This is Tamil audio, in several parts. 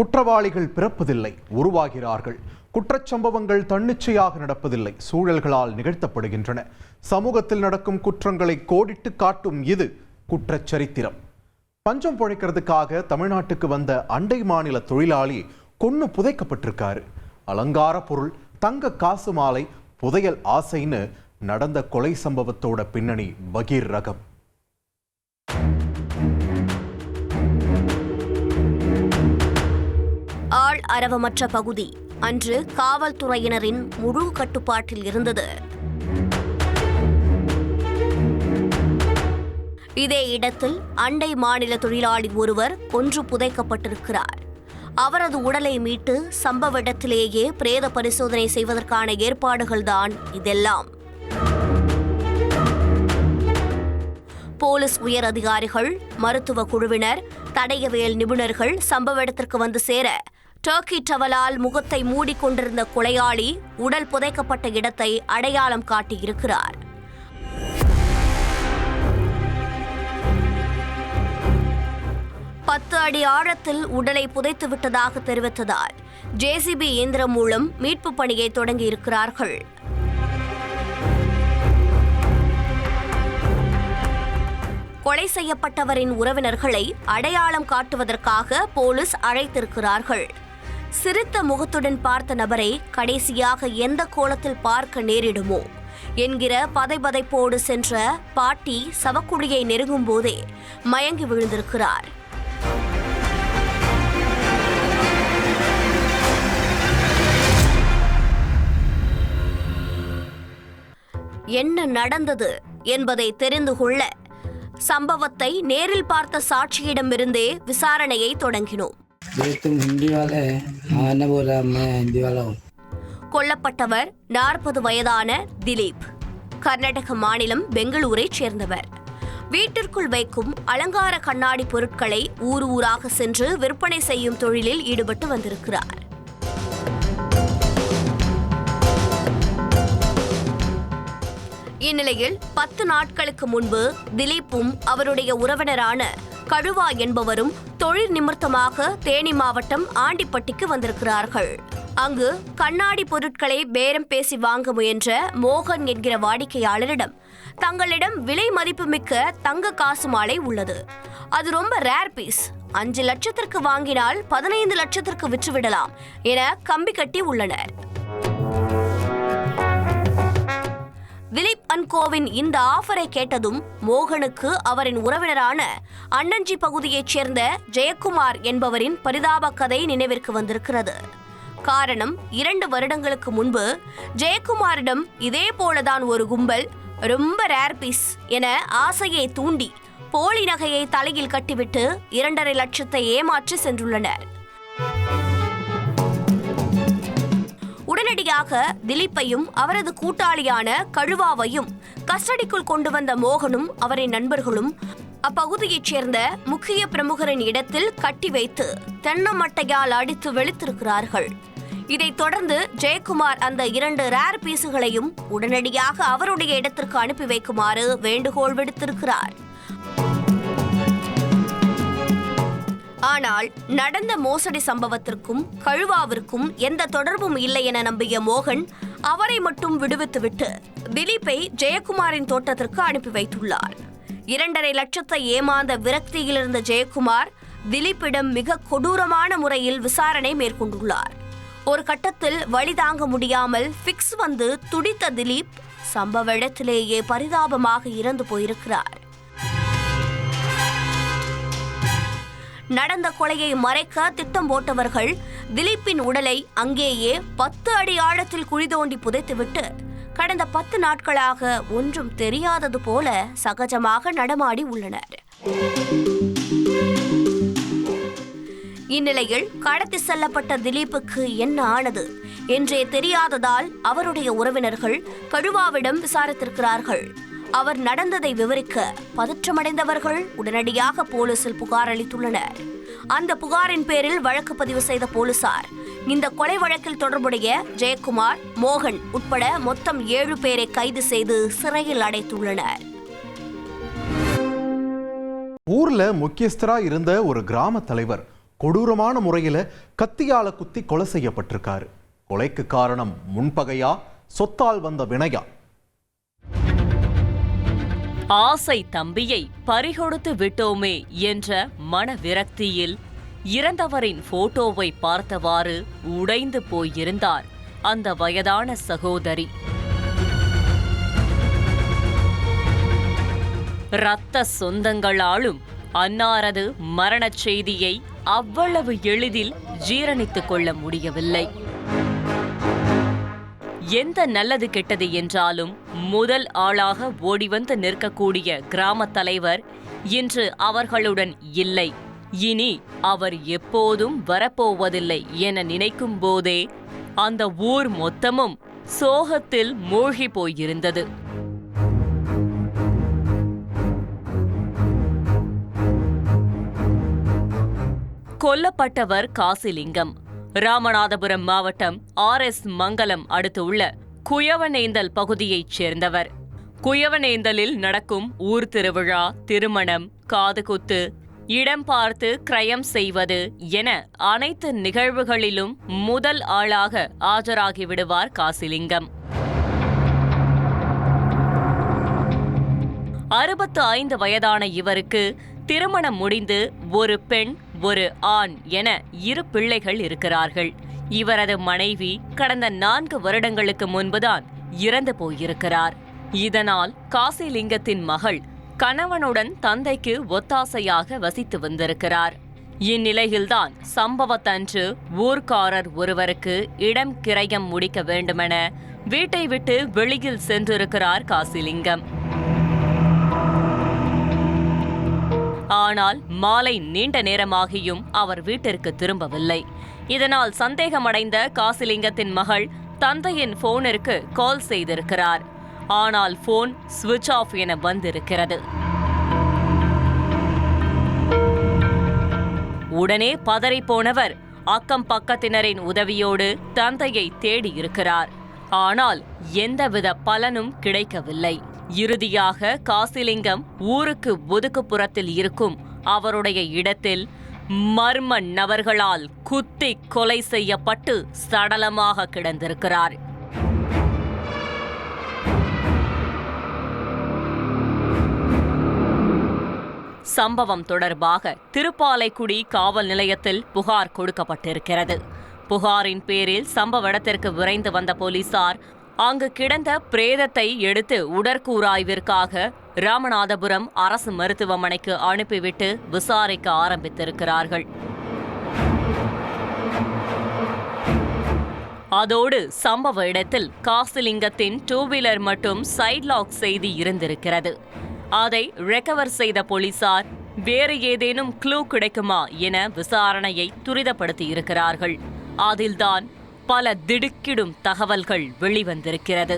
குற்றவாளிகள் பிறப்பதில்லை, உருவாகிறார்கள். குற்றச்சம்பவங்கள் தன்னிச்சையாக நடப்பதில்லை, சூழல்களால் நிகழ்த்தப்படுகின்றன. சமூகத்தில் நடக்கும் குற்றங்களை கோடிட்டு காட்டும் இது குற்றச்சரித்திரம். பஞ்சம் பொழைக்கிறதுக்காக தமிழ்நாட்டுக்கு வந்த அண்டை மாநில தொழிலாளி கொன்னு புதைக்கப்பட்டிருக்காரு. அலங்கார பொருள், தங்க காசு மாலை, புதையல் ஆசைன்னு நடந்த கொலை சம்பவத்தோட பின்னணி பகீர் ரகம். ஆள் அரவமற்ற பகுதி அன்று காவல்துறையினரின் முழு கட்டுப்பாட்டில் இருந்தது. இதே இடத்தில் அண்டை மாநில தொழிலாளி ஒருவர் கொன்று புதைக்கப்பட்டிருக்கிறார். அவரது உடலை மீட்டு சம்பவ இடத்திலேயே பிரேத பரிசோதனை செய்வதற்கான ஏற்பாடுகள்தான் இதெல்லாம். போலீஸ் உயர் அதிகாரிகள், மருத்துவ குழுவினர், தடயவியல் நிபுணர்கள் சம்பவ இடத்திற்கு வந்து சேர டர்க்கி டவலால் முகத்தை மூடிக்கொண்டிருந்த கொலையாளி உடல் புதைக்கப்பட்ட இடத்தை அடையாளம் காட்டியிருக்கிறார். பத்து அடி ஆழத்தில் உடலை புதைத்து விட்டதாக தெரிவித்ததால் ஜேசிபி இயந்திரம் மூலம் மீட்பு பணியை தொடங்கியிருக்கிறார்கள். கொலை செய்யப்பட்டவரின் உறவினர்களை அடையாளம் காட்டுவதற்காக போலீஸ் அழைத்திருக்கிறார்கள். சிரித்த முகத்துடன் பார்த்த நபரை கடைசியாக எந்த கோலத்தில் பார்க்க நேரிடுமோ என்கிற பதைபதைப்போடு சென்ற பாட்டி சவக்குழியை நெருங்கும் போதே மயங்கி விழுந்திருக்கிறார். என்ன நடந்தது என்பதை தெரிந்து கொள்ள சம்பவத்தை நேரில் பார்த்த சாட்சியிடமிருந்தே விசாரணையை தொடங்கினோம். கொல்லப்பட்டவர் 40 வயதான திலீப். கர்நாடக மாநிலம் பெங்களூரைச் சேர்ந்தவர். வீட்டிற்குள் வைக்கும் அலங்கார கண்ணாடி பொருட்களை ஊர் ஊராக சென்று விற்பனை செய்யும் தொழிலில் ஈடுபட்டு வந்திருக்கிறார். இந்நிலையில் 10 நாட்களுக்கு முன்பு திலீப்பும் அவருடைய உறவினரான கழுவா என்பவரும் தொழில் நிமித்தமாக தேனி மாவட்டம் ஆண்டிப்பட்டிக்கு வந்திருக்கிறார்கள். அங்கு கண்ணாடி பொருட்களை பேரம் பேசி வாங்க முயன்ற மோகன் என்கிற வாடிக்கையாளரிடம் தங்களிடம் விலை மதிப்புமிக்க தங்க காசு மாலை உள்ளது, அது ரொம்ப ரேர் பீஸ், 5 லட்சத்திற்கு வாங்கினால் 15 லட்சத்திற்கு விற்றுவிடலாம் என கம்பி கட்டி உள்ளனர். திலீப் அண்ட் கோவின் இந்த ஆஃபரை கேட்டதும் மோகனுக்கு அவரின் உறவினரான அண்ணஞ்சி பகுதியைச் சேர்ந்த ஜெயக்குமார் என்பவரின் பரிதாப கதை நினைவிற்கு வந்திருக்கிறது. காரணம், 2 வருடங்களுக்கு முன்பு ஜெயக்குமாரிடம் இதே போலதான் ஒரு கும்பல் ரொம்ப ரேர் பீஸ் என ஆசையை தூண்டி போலி நகையை தலையில் கட்டிவிட்டு 2.5 லட்சத்தை ஏமாற்றி சென்றுள்ளனர். உடனடியாக திலீப்பையும் அவரது கூட்டாளியான கழுவாவையும் கஸ்டடிக்குள் கொண்டு வந்த மோகனும் அவரின் நண்பர்களும் அப்பகுதியைச் சேர்ந்த முக்கிய பிரமுகரின் இடத்தில் கட்டி வைத்து தென்னமட்டையால் அடித்து வெளுத்திருக்கிறார்கள். இதைத் தொடர்ந்து ஜெயக்குமார் அந்த 2 ரேர் பீஸுகளையும் உடனடியாக அவருடைய இடத்திற்கு அனுப்பி வைக்குமாறு வேண்டுகோள் விடுத்திருக்கிறார். ஆனால் நடந்த மோசடி சம்பவத்திற்கும் கழுவாவிற்கும் எந்த தொடர்பும் இல்லை என நம்பிய மோகன் அவரை மட்டும் விடுவித்துவிட்டு திலீப்பை ஜெயக்குமாரின் தோட்டத்திற்கு அனுப்பி வைத்துள்ளார். 2.5 லட்சத்தை ஏமாந்த விரக்தியில் இருந்த ஜெயக்குமார் திலீப்பிடம் மிக கொடூரமான முறையில் விசாரணை மேற்கொண்டுள்ளார். ஒரு கட்டத்தில் வழி தாங்க முடியாமல் ஃபிக்ஸ் வந்து துடித்த திலீப் சம்பவ இடத்திலேயே பரிதாபமாக இறந்து போயிருக்கிறார். நடந்த கொலையை மறைக்க திட்டம் போட்டவர்கள் திலீப்பின் உடலை அங்கேயே 10 அடி ஆழத்தில் குழி தோண்டி புதைத்துவிட்டு கடந்த 10 நாட்களாக ஒன்றும் தெரியாதது போல சகஜமாக நடமாடி உள்ளனர். இந்நிலையில் கடத்தி செல்லப்பட்ட திலீப்புக்கு என்ன ஆனது என்றே தெரியாததால் அவருடைய உறவினர்கள் கழுவாவிடம் விசாரித்திருக்கிறார்கள். அவர் நடந்ததை விவரிக்க பதற்றமடைந்தவர்கள் உடனடியாக போலீசில் புகார் அளித்துள்ளனர். அந்த புகாரின் பேரில் வழக்கு பதிவு செய்த போலீசார் இந்த கொலை வழக்கில் தொடர்புடைய ஜெயக்குமார், மோகன் உட்பட மொத்தம் 7 பேரை கைது செய்து சிறையில் அடைத்துள்ளனர். ஊர்ல முக்கியஸ்தரா இருந்த ஒரு கிராம தலைவர் கொடூரமான முறையில கத்தியால குத்தி கொலை செய்யப்பட்டிருக்காரு. கொலைக்கு காரணம் முன்பகையா, சொத்தால் வந்த வினையா? ஆசை தம்பியை பறிகொடுத்து விட்டோமே என்ற மன விரக்தியில் இறந்தவரின் போட்டோவை பார்த்தவாறு உடைந்து போயிருந்தார் அந்த வயதான சகோதரி. இரத்த சொந்தங்களாலும் அன்னாரது மரணச் செய்தியை அவ்வளவு எளிதில் ஜீரணித்துக் கொள்ள முடியவில்லை. எந்த நல்லது கெட்டது என்றாலும் முதல் ஆளாக ஓடிவந்து நிற்கக்கூடிய கிராம தலைவர் இன்று அவர்களுடன் இல்லை. இனி அவர் எப்போதும் வரப்போவதில்லை என நினைக்கும் போதே அந்த ஊர் மொத்தமும் சோகத்தில் மூழ்கி போயிருந்தது. கொல்லப்பட்டவர் காசிலிங்கம். ராமநாதபுரம் மாவட்டம் RS மங்கலம் அடுத்துள்ள குயவனேந்தல் பகுதியைச் சேர்ந்தவர். குயவனேந்தலில் நடக்கும் ஊர் திருவிழா, திருமணம், காதுகுத்து, இடம் பார்த்து கிரயம் செய்வது என அனைத்து நிகழ்வுகளிலும் முதல் ஆளாக ஆஜராகிவிடுவார் காசிலிங்கம். 65 வயதான இவருக்கு திருமணம் முடிந்து ஒரு பெண், ஒரு ஆண் என 2 பிள்ளைகள் இருக்கிறார்கள். இவரது மனைவி கடந்த 4 வருடங்களுக்கு முன்புதான் இறந்து போயிருக்கிறார். இதனால் காசிலிங்கத்தின் மகள் கணவனுடன் தந்தைக்கு ஒத்தாசையாக வசித்து வந்திருக்கிறார். இந்நிலையில்தான் சம்பவத்தன்று ஊர்க்காரர் ஒருவருக்கு இடம் கிரயம் முடிக்க வேண்டுமென வீட்டை விட்டு வெளியில் சென்றிருக்கிறார் காசிலிங்கம். ஆனால் மாலை நீண்ட நேரமாகியும் அவர் வீட்டிற்கு திரும்பவில்லை. இதனால் சந்தேகமடைந்த காசிலிங்கத்தின் மகள் தந்தையின் போனிற்கு கால் செய்திருக்கிறார். ஆனால் போன் சுவிட்ச் ஆஃப் என வந்திருக்கிறது. உடனே பதறிப்போனவர் அக்கம் பக்கத்தினரின் உதவியோடு தந்தையை தேடியிருக்கிறார். ஆனால் எந்தவித பலனும் கிடைக்கவில்லை. இறுதியாக காசிலிங்கம் ஊருக்கு ஒதுக்குப்புறத்தில் இருக்கும் அவருடைய இடத்தில் மர்ம நபர்களால் குத்தி கொலை செய்யப்பட்டு சடலமாக கிடந்திருக்கிறார். சம்பவம் தொடர்பாக திருப்பாலைக்குடி காவல் நிலையத்தில் புகார் கொடுக்கப்பட்டிருக்கிறது. புகாரின் பேரில் சம்பவ இடத்திற்கு விரைந்து வந்த போலீசார் அங்கு கிடந்த பிரேதத்தை எடுத்து உடற்கூறாய்விற்காக ராமநாதபுரம் அரசு மருத்துவமனைக்கு அனுப்பிவிட்டு விசாரிக்க ஆரம்பித்திருக்கிறார்கள். அதோடு சம்பவ இடத்தில் காசிலிங்கத்தின் 2 வீலர் மட்டும் சைட் லாக் செய்து இருந்திருக்கிறது. அதை ரெக்கவர் செய்த போலீசார் வேறு ஏதேனும் க்ளூ கிடைக்குமா என விசாரணையை துரிதப்படுத்தியிருக்கிறார்கள். அதில்தான் பல திடுக்கிடும் தகவல்கள் வெளிவந்திருக்கிறது.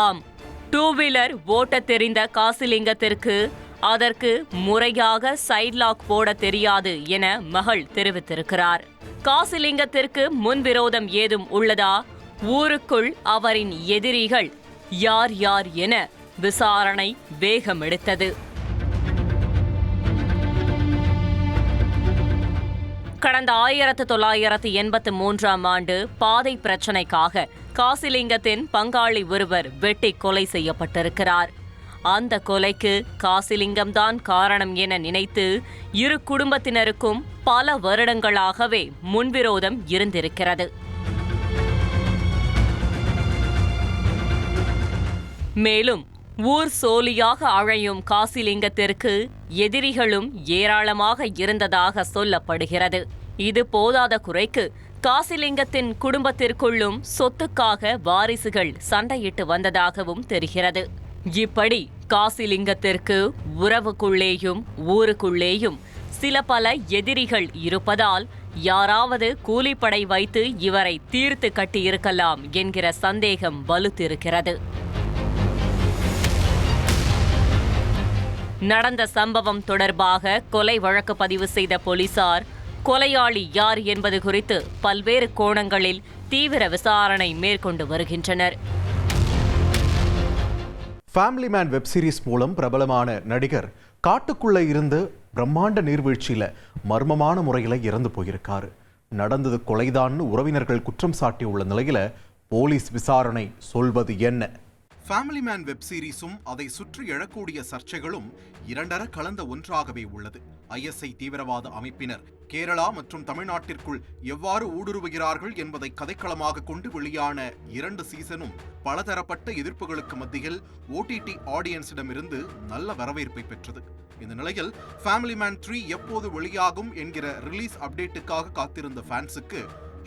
ஆம், 2 வீலர் ஓட்ட தெரிந்த காசிலிங்கத்திற்கு அதற்கு முறையாக சைட் லாக் போட தெரியாது என மகள் தெரிவித்திருக்கிறார். காசிலிங்கத்திற்கு முன்விரோதம் ஏதும் உள்ளதா? ஊருக்குள் அவரின் எதிரிகள் யார் யார் என விசாரணை வேகம் எடுத்தது. கடந்த 1983ஆம் ஆண்டு பாதை பிரச்சினைக்காக காசிலிங்கத்தின் பங்காளி ஒருவர் வெட்டி கொலை செய்யப்பட்டிருக்கிறார். அந்த கொலைக்கு காசிலிங்கம்தான் காரணம் என நினைத்து 2 குடும்பத்தினருக்கும் பல வருடங்களாகவே முன்விரோதம் இருந்திருக்கிறது. மேலும் ஊர் சோலியாக அழையும் காசிலிங்கத்திற்கு எதிரிகளும் ஏராளமாக இருந்ததாக சொல்லப்படுகிறது. இது போதாத குறைக்கு காசிலிங்கத்தின் குடும்பத்திற்குள்ளும் சொத்துக்காக வாரிசுகள் சண்டையிட்டு வந்ததாகவும் தெரிகிறது. இப்படி காசிலிங்கத்திற்கு உறவுக்குள்ளேயும் ஊருக்குள்ளேயும் சில பல எதிரிகள் இருப்பதால் யாராவது கூலிப்படை வைத்து இவரை தீர்த்து கட்டியிருக்கலாம் என்கிற சந்தேகம் வலுத்திருக்கிறது. நடந்த சம்பவம் தொடர்பாக கொலை வழக்கு பதிவு செய்த போலீசார் கொலையாளி யார் என்பது குறித்து பல்வேறு கோணங்களில் தீவிர விசாரணை மேற்கொண்டு வருகின்றனர். ஃபேமிலி மேன் வெப் சீரிஸ் மூலம் பிரபலமான நடிகர் காட்டுக்குள்ள இருந்து பிரம்மாண்ட நீர்வீழ்ச்சியில மர்மமான முறையில இறந்து போயிருக்காரு. நடந்தது கொலைதான்னு உறவினர்கள் குற்றம் சாட்டியுள்ள நிலையில போலீஸ் விசாரணை சொல்வது என்ன? ஃபேமிலி மேன் வெப் சீரிஸும் அதை சுற்றி எழக்கூடிய சர்ச்சைகளும் இரண்டர கலந்த ஒன்றாகவே உள்ளது. ISI தீவிரவாத அமைப்பினர் கேரளா மற்றும் தமிழ்நாட்டிற்குள் எவ்வாறு ஊடுருவுகிறார்கள் என்பதை கதைக்களமாக கொண்டு வெளியான 2 சீசனும் பலதரப்பட்ட எதிர்ப்புகளுக்கு மத்தியில் OTT ஆடியன்ஸிடமிருந்து நல்ல வரவேற்பை பெற்றது. இந்த நிலையில் ஃபேமிலி மேன் 3 எப்போது வெளியாகும் என்கிற ரிலீஸ் அப்டேட்டுக்காக காத்திருந்த ஃபேன்ஸுக்கு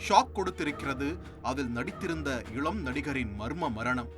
ஷாக் கொடுத்திருக்கிறது அதில் நடித்திருந்த இளம் நடிகரின் மர்ம மரணம்.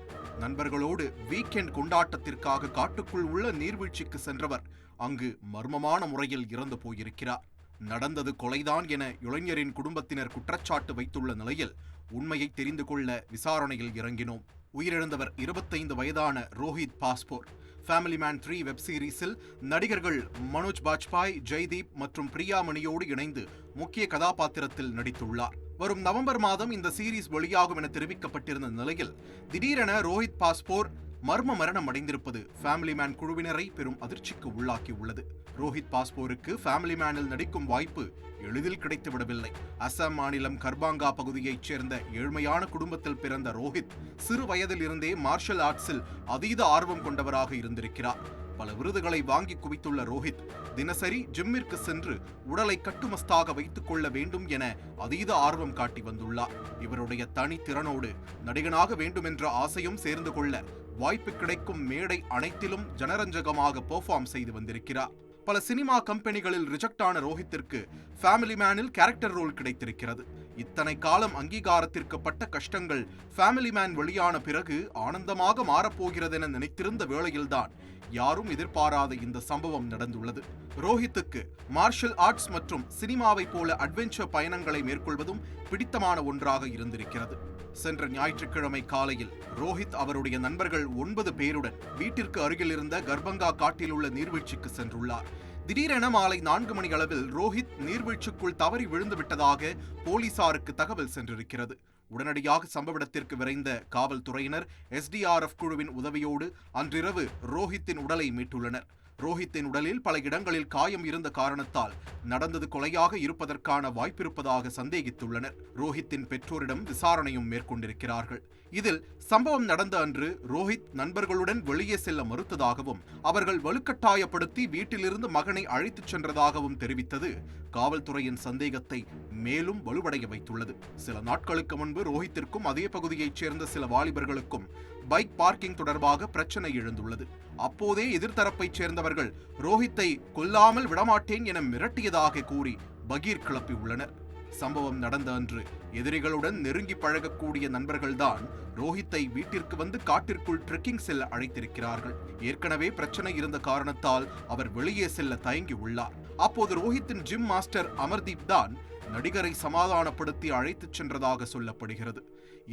நண்பர்களோடு வீக்கெண்ட் கொண்டாட்டத்திற்காக காட்டுக்குள் உள்ள நீர்வீழ்ச்சிக்கு சென்றவர் அங்கு மர்மமான முறையில் இறந்து போயிருக்கிறார். நடந்தது கொலைதான் என இளைஞரின் குடும்பத்தினர் குற்றச்சாட்டு வைத்துள்ள நிலையில் உண்மையை தெரிந்து கொள்ள விசாரணையில் இறங்கினோம். உயிரிழந்தவர் 25 வயதான ரோஹித் பாஸ்போர். ஃபேமிலி மேன் 3 வெப் சீரிஸில் நடிகர்கள் மனோஜ் பாஜ்பாய், ஜெய்தீப் மற்றும் பிரியாமணியோடு இணைந்து முக்கிய கதாபாத்திரத்தில் நடித்துள்ளார். வரும் நவம்பர் மாதம் இந்த சீரீஸ் வெளியாகும் என தெரிவிக்கப்பட்டிருந்த நிலையில் திடீரென ரோஹித் பாஸ்போர் மர்ம மரணம் அடைந்திருப்பது ஃபேமிலி மேன் குழுவினரை பெரும் அதிர்ச்சிக்கு உள்ளாக்கி உள்ளது. ரோஹித் பாஸ்போருக்கு ஃபேமிலி மேனில் நடிக்கும் வாய்ப்பு எளிதில் கிடைத்துவிடவில்லை. அசாம் மாநிலம் கர்பாங்கா பகுதியைச் சேர்ந்த ஏழ்மையான குடும்பத்தில் பிறந்த ரோஹித் சிறு வயதில் இருந்தே மார்ஷல் ஆர்ட்ஸில் அதீத ஆர்வம் கொண்டவராக இருந்திருக்கிறார். பல விருதுகளை வாங்கி குவித்துள்ள ரோஹித் தினசரி ஜிம்மிற்கு சென்று உடலை கட்டுமஸ்தாக வைத்துக் கொள்ள வேண்டும் என அதீத ஆர்வம் காட்டி வந்துள்ளார். இவருடைய தனி திறனோடு நடிகனாக வேண்டுமென்ற ஆசையும் சேர்ந்து கொள்ள வாய்ப்பு கிடைக்கும் மேடை அனைத்திலும் ஜனரஞ்சகமாக பெர்ஃபார்ம் செய்து வந்திருக்கிறார். பல சினிமா கம்பெனிகளில் ரிஜெக்ட் ஆன ரோஹித்திற்கு ஃபேமிலி மேனில் கேரக்டர் ரோல் கிடைத்திருக்கிறது. இத்தனை காலம் அங்கீகாரத்திற்கு பட்ட கஷ்டங்கள் ஃபேமிலி மேன் வெளியான பிறகு ஆனந்தமாக மாறப்போகிறதென நினைத்திருந்த வேளையில்தான் யாரும் எதிர்பாராத இந்த சம்பவம் நடந்துள்ளது. ரோஹித்துக்கு மார்ஷல் ஆர்ட்ஸ் மற்றும் சினிமாவை போல அட்வென்ச்சர் பயணங்களை மேற்கொள்வதும் பிடித்தமான ஒன்றாக இருந்திருக்கிறது. சென்ற ஞாயிற்றுக்கிழமை காலையில் ரோஹித் அவருடைய நண்பர்கள் 9 பேருடன் வீட்டிற்கு அருகில் இருந்த கர்பங்கா காட்டில் உள்ள நீர்வீழ்ச்சிக்கு சென்றுள்ளார். திடீரென மாலை 4 மணி அளவில் ரோஹித் நீர்வீழ்ச்சிக்குள் தவறி விழுந்து விட்டதாக போலீசாருக்கு தகவல் சென்றிருக்கிறது. உடனடியாக சம்பவ இடத்திற்கு விரைந்த காவல்துறையினர் SDRF குழுவின் உதவியோடு அன்றிரவு ரோஹித்தின் உடலை மீட்டுள்ளனர். ரோஹித்தின் உடலில் பல இடங்களில் காயம் இருந்த காரணத்தால் நடந்தது கொலையாக இருப்பதற்கான வாய்ப்பிருப்பதாக சந்தேகித்துள்ளனர். ரோஹித்தின் பெற்றோரிடம் விசாரணையும் மேற்கொண்டிருக்கிறார்கள். இதில் சம்பவம் நடந்த அன்று ரோஹித் நண்பர்களுடன் வெளியே செல்ல மறுத்ததாகவும் அவர்கள் வலுக்கட்டாயப்படுத்தி வீட்டிலிருந்து மகனை அழைத்துச் சென்றதாகவும் தெரிவித்தது காவல்துறையின் சந்தேகத்தை மேலும் வலுவடைய வைத்துள்ளது. சில நாட்களுக்கு முன்பு ரோஹித்திற்கும் அதே பகுதியைச் சேர்ந்த சில வாலிபர்களுக்கும் பைக் பார்க்கிங் தொடர்பாக பிரச்சனை எழுந்துள்ளது. அப்போதே எதிர்த்தரப்பைச் சேர்ந்தவர்கள் ரோஹித்தை கொல்லாமல் விடமாட்டேன் என மிரட்டியதாக கூறி பகீர் கிளப்பியுள்ளனர். சம்பவம் நடந்த அன்று எதிரிகளுடன் நெருங்கி பழகக்கூடிய நண்பர்கள்தான் ரோஹித்தை வீட்டிற்கு வந்து காட்டிற்குள் ட்ரெக்கிங் செல்ல அழைத்திருக்கிறார்கள். ஏற்கனவே பிரச்சனை இருந்த காரணத்தால் அவர் வெளியே செல்ல தயங்கி உள்ளார். அப்போது ரோஹித்தின் ஜிம் மாஸ்டர் அமர்தீப் தான் நடிகரை சமாதானப்படுத்தி அழைத்துச் சென்றதாக சொல்லப்படுகிறது.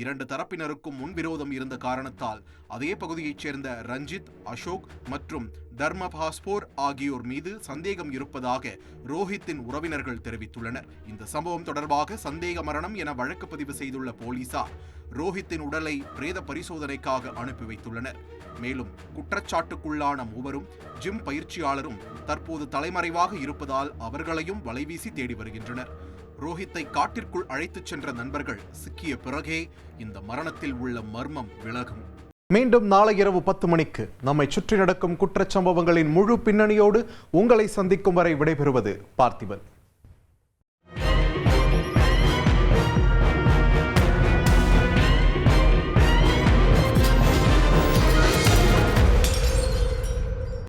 2 தரப்பினருக்கும் முன்விரோதம் இருந்த காரணத்தால் அதே பகுதியைச் சேர்ந்த ரஞ்சித், அசோக் மற்றும் தர்ம பாஸ்போர் ஆகியோர் மீது சந்தேகம் இருப்பதாக ரோஹித்தின் உறவினர்கள் தெரிவித்துள்ளனர். இந்த சம்பவம் தொடர்பாக சந்தேக மரணம் என வழக்கு பதிவு செய்துள்ள போலீசார் ரோஹித்தின் உடலை பிரேத பரிசோதனைக்காக அனுப்பி வைத்துள்ளனர். மேலும் குற்றச்சாட்டுக்குள்ளான மூவரும் ஜிம் பயிற்சியாளரும் தற்போது தலைமறைவாக இருப்பதால் அவர்களையும் வலைவீசி தேடி வருகின்றனர். ரோஹித்தை காட்டிற்குள் அழைத்துச் சென்ற நண்பர்கள் சிக்கிய பிறகே இந்த மரணத்தில் உள்ள மர்மம் விலகும். மீண்டும் நாளை இரவு 10 மணிக்கு நம்மை சுற்றி நடக்கும் குற்றச்சம்பவங்களின் முழு பின்னணியோடு உங்களை சந்திக்கும் வரை விடைபெறுவது பார்த்திபன்.